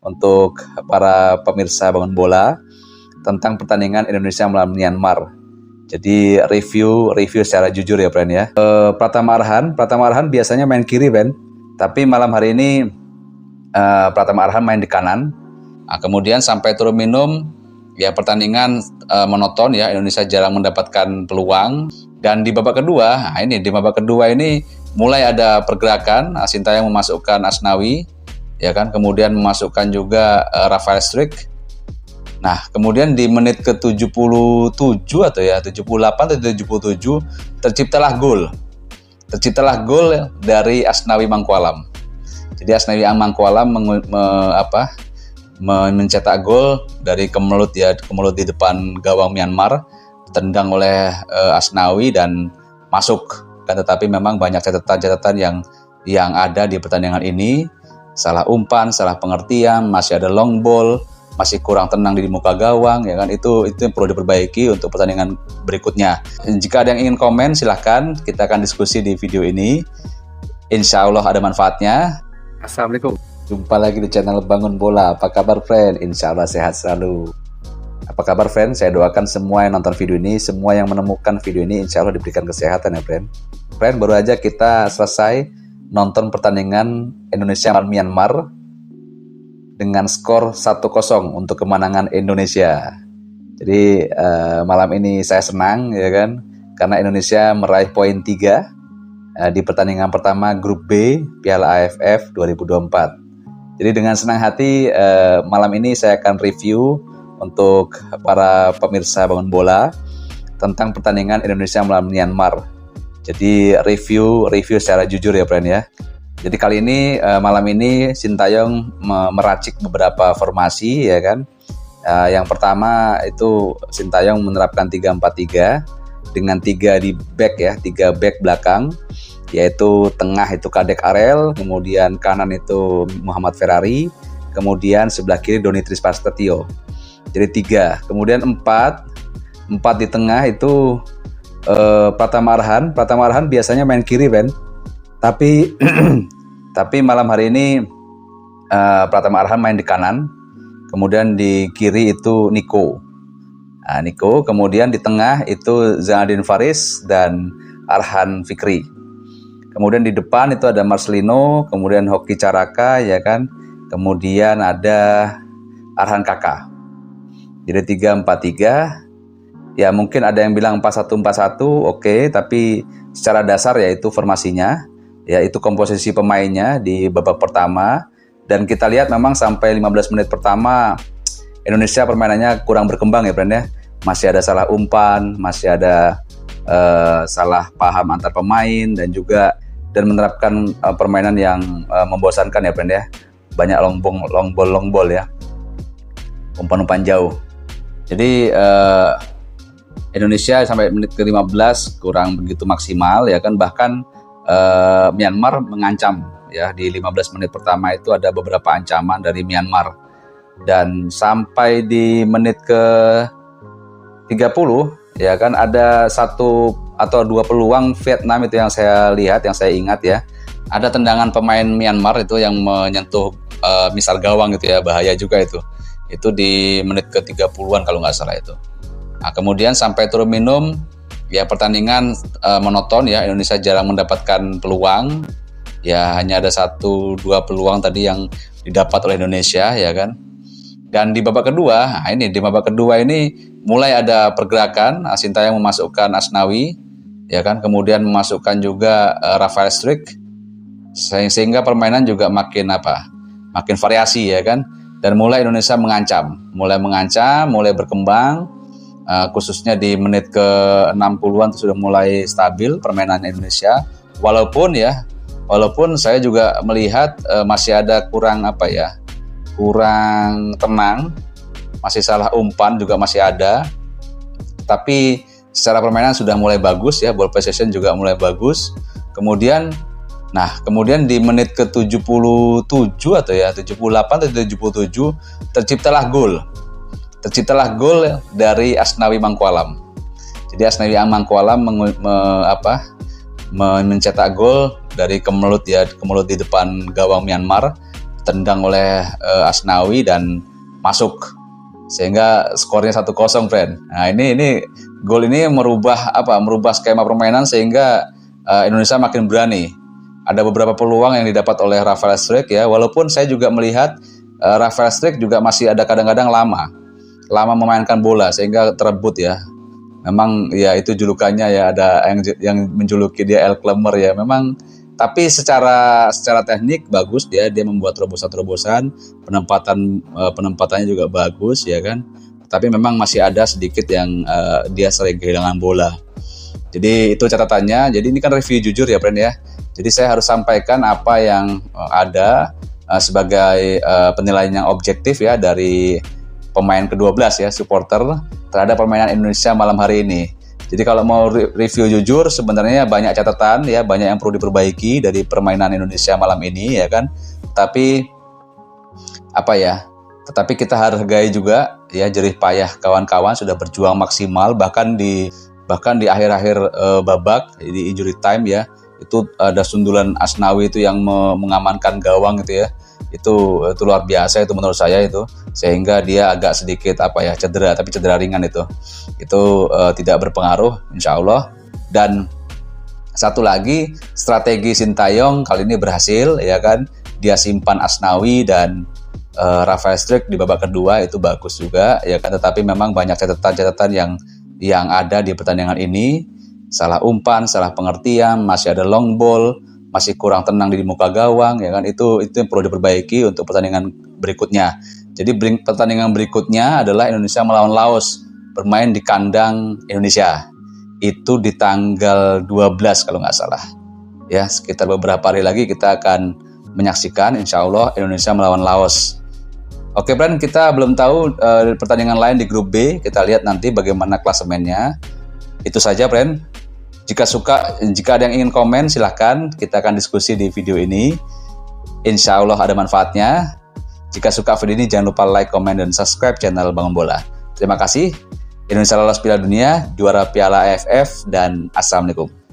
untuk para pemirsa Bangun Bola tentang pertandingan Indonesia melawan Myanmar. Jadi review secara jujur ya, Bren ya. Pratama Arhan biasanya main kiri, Bren. Tapi malam hari ini Pratama Arhan main di kanan. Nah, kemudian sampai turun minum, ya pertandingan monoton ya. Indonesia jarang mendapatkan peluang. Dan di babak kedua, ini mulai ada pergerakan. Sintayong memasukkan Asnawi, ya kan. Kemudian memasukkan juga Rafael Struijk. Nah, kemudian di menit ke-77 atau ya 78 atau 77 terciptalah gol dari Asnawi Mangkualam. Jadi Asnawi Mangkualam mencetak gol dari kemelut di depan gawang Myanmar, tendang oleh Asnawi dan masuk. Kan tetapi memang banyak catatan yang ada di pertandingan ini, salah umpan, salah pengertian, masih ada long ball, masih kurang tenang di muka gawang, ya kan, itu yang perlu diperbaiki untuk pertandingan berikutnya. Jika ada yang ingin komen, silahkan, kita akan diskusi di video ini. Insya Allah ada manfaatnya. Assalamualaikum. Jumpa lagi di channel Bangun Bola. Apa kabar, friend? Insya Allah sehat selalu. Apa kabar, friend? Saya doakan semua yang nonton video ini, semua yang menemukan video ini, insya Allah diberikan kesehatan ya, friend. Friend, baru aja kita selesai nonton pertandingan Indonesia melawan Myanmar dengan skor 1-0 untuk kemenangan Indonesia. Jadi malam ini saya senang, ya kan, karena Indonesia meraih poin 3 di pertandingan pertama Grup B Piala AFF 2024. Jadi dengan senang hati malam ini saya akan review untuk para pemirsa Bangun Bola tentang pertandingan Indonesia melawan Myanmar. Jadi review secara jujur ya, friend ya. Jadi kali ini malam ini Sintayong meracik beberapa formasi, ya kan. Yang pertama itu Sintayong menerapkan 3-4-3 dengan 3 di back ya, 3 back belakang, yaitu tengah itu Kadek Arel, kemudian kanan itu Muhammad Ferrari, kemudian sebelah kiri Donitris Prasetyo. Jadi 3. Kemudian 4 di tengah itu Pratama Arhan biasanya main kiri, Ben. Tapi malam hari ini Pratama Arhan main di kanan, kemudian di kiri itu Nico. Nah, kemudian di tengah itu Zainuddin Faris dan Arhan Fikri. Kemudian di depan itu ada Marcelino, kemudian Hoki Caraka, ya kan. Kemudian ada Arhan Kakak. Jadi 3-4-3. Ya mungkin ada yang bilang 4-1-4-1, oke, tapi secara dasar ya itu formasinya. Yaitu komposisi pemainnya di babak pertama, dan kita lihat memang sampai 15 menit pertama Indonesia permainannya kurang berkembang ya, friend ya. Masih ada salah umpan, masih ada salah paham antar pemain, dan menerapkan permainan yang membosankan ya, friend ya. Banyak long ball ya, umpan jauh. Jadi Indonesia sampai menit ke-15 kurang begitu maksimal, ya kan. Bahkan Myanmar mengancam ya, di 15 menit pertama itu ada beberapa ancaman dari Myanmar, dan sampai di menit ke 30 ya kan ada 1 atau 2 peluang Vietnam itu yang saya lihat, yang saya ingat ya, ada tendangan pemain Myanmar itu yang menyentuh misar gawang gitu ya, bahaya juga itu di menit ke 30-an kalau nggak salah itu. Nah, kemudian sampai turun minum, ya pertandingan monoton ya, Indonesia jarang mendapatkan peluang. Ya hanya ada 1-2 peluang tadi yang didapat oleh Indonesia, ya kan. Dan di babak kedua, ini mulai ada pergerakan. Sintayong memasukkan Asnawi, ya kan. Kemudian memasukkan juga Rafael Struijk, sehingga permainan juga makin variasi, ya kan. Dan mulai Indonesia mengancam, mulai berkembang. Khususnya di menit ke-60-an itu sudah mulai stabil permainan Indonesia. Walaupun saya juga melihat masih ada kurang tenang, masih salah umpan juga masih ada. Tapi secara permainan sudah mulai bagus ya, ball possession juga mulai bagus. Kemudian di menit ke-77 atau ya 78 atau 77 terciptalah gol dari Asnawi Mangkualam. Jadi Asnawi Mangkualam mencetak gol dari kemelut di depan gawang Myanmar, ditendang oleh Asnawi dan masuk, sehingga skornya 1-0, friend. Nah, ini gol ini merubah skema permainan sehingga Indonesia makin berani. Ada beberapa peluang yang didapat oleh Rafael Struijk ya, walaupun saya juga melihat Rafael Struijk juga masih ada kadang-kadang lama memainkan bola sehingga terebut ya. Memang ya itu julukannya ya, ada yang menjuluki dia El Clemmer ya. Memang tapi secara teknik bagus, dia membuat terobosan-terobosan, penempatannya juga bagus ya kan. Tapi memang masih ada sedikit yang dia sering kehilangan bola. Jadi itu catatannya. Jadi ini kan review jujur ya, friend ya. Jadi saya harus sampaikan apa yang ada sebagai penilaian yang objektif ya dari pemain ke-12 ya, supporter terhadap permainan Indonesia malam hari ini. Jadi kalau mau review jujur, sebenarnya banyak catatan ya, banyak yang perlu diperbaiki dari permainan Indonesia malam ini ya kan. Tetapi kita hargai juga ya jerih payah kawan-kawan, sudah berjuang maksimal bahkan di akhir-akhir babak di injury time ya. Itu ada sundulan Asnawi itu yang mengamankan gawang gitu ya. Itu luar biasa itu menurut saya itu, sehingga dia agak sedikit cedera, tapi cedera ringan itu tidak berpengaruh insya Allah. Dan satu lagi, strategi Sintayong kali ini berhasil ya kan, dia simpan Asnawi dan Rafael Struijk di babak kedua, itu bagus juga ya kan. Tetapi memang banyak catatan yang ada di pertandingan ini. Salah umpan, salah pengertian, masih ada long ball, masih kurang tenang di muka gawang ya kan. Itu yang perlu diperbaiki untuk pertandingan berikutnya. Jadi pertandingan berikutnya adalah Indonesia melawan Laos, bermain di kandang Indonesia. Itu di tanggal 12 kalau nggak salah. Ya, sekitar beberapa hari lagi kita akan menyaksikan insya Allah Indonesia melawan Laos. Oke, friend, kita belum tahu pertandingan lain di grup B. Kita lihat nanti bagaimana klasemennya. Itu saja, friend. Jika ada yang ingin komen, silahkan. Kita akan diskusi di video ini. Insya Allah ada manfaatnya. Jika suka video ini, jangan lupa like, komen, dan subscribe channel Bangun Bola. Terima kasih. Indonesia lolos Piala Dunia, juara Piala AFF, dan Assalamualaikum.